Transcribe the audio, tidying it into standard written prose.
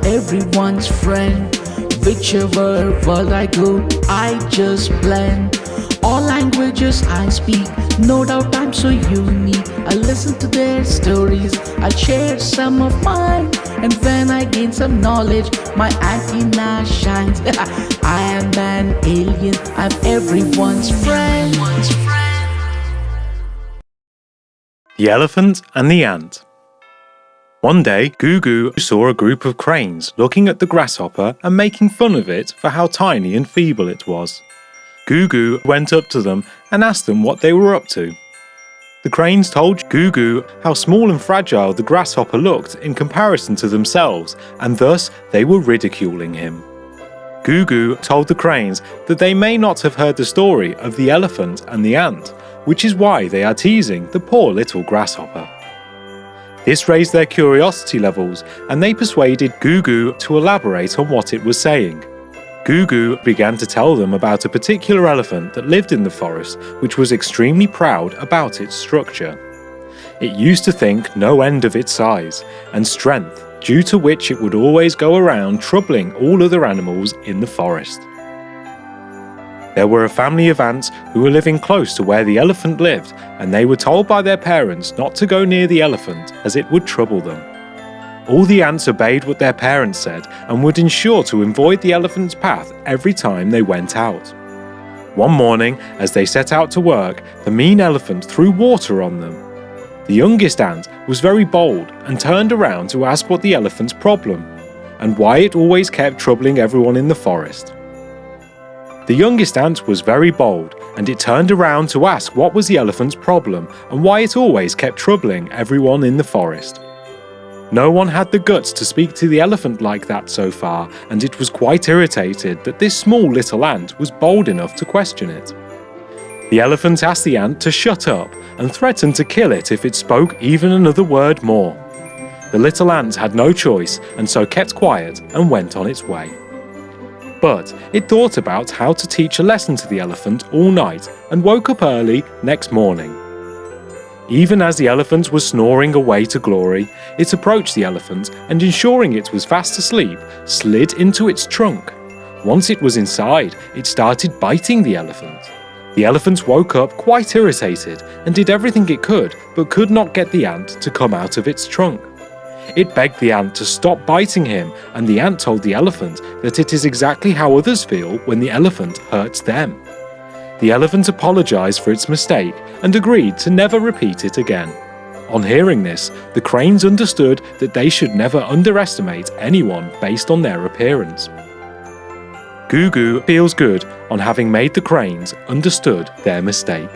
everyone's friend. Whichever world I go, I just blend. All languages I speak, no doubt I'm so unique. I listen to their stories, I share some of mine. And when I gain some knowledge, my antenna shines. I am an alien, I'm everyone's friend. The Elephant and the Ant. One day, Gugu saw a group of cranes looking at the grasshopper and making fun of it for how tiny and feeble it was. Gugu went up to them and asked them what they were up to. The cranes told Gugu how small and fragile the grasshopper looked in comparison to themselves, and thus they were ridiculing him. Gugu told the cranes that they may not have heard the story of the elephant and the ant, which is why they are teasing the poor little grasshopper. This raised their curiosity levels, and they persuaded Gugu to elaborate on what it was saying. Gugu began to tell them about a particular elephant that lived in the forest, which was extremely proud about its structure. It used to think no end of its size and strength, due to which it would always go around troubling all other animals in the forest. There were a family of ants who were living close to where the elephant lived, and they were told by their parents not to go near the elephant as it would trouble them. All the ants obeyed what their parents said and would ensure to avoid the elephant's path every time they went out. One morning, as they set out to work, the mean elephant threw water on them. The youngest ant was very bold and turned around to ask what the elephant's problem, and why it always kept troubling everyone in the forest. The youngest ant was very bold, and it turned around to ask what was the elephant's problem and why it always kept troubling everyone in the forest. No one had the guts to speak to the elephant like that so far, and it was quite irritated that this small little ant was bold enough to question it. The elephant asked the ant to shut up and threatened to kill it if it spoke even another word more. The little ant had no choice and so kept quiet and went on its way. But it thought about how to teach a lesson to the elephant all night and woke up early next morning. Even as the elephant was snoring away to glory, it approached the elephant and, ensuring it was fast asleep, slid into its trunk. Once it was inside, it started biting the elephant. The elephant woke up quite irritated and did everything it could, but could not get the ant to come out of its trunk. It begged the ant to stop biting him, and the ant told the elephant that it is exactly how others feel when the elephant hurts them. The elephant apologized for its mistake and agreed to never repeat it again. On hearing this, the cranes understood that they should never underestimate anyone based on their appearance. Gugu feels good on having made the cranes understood their mistake.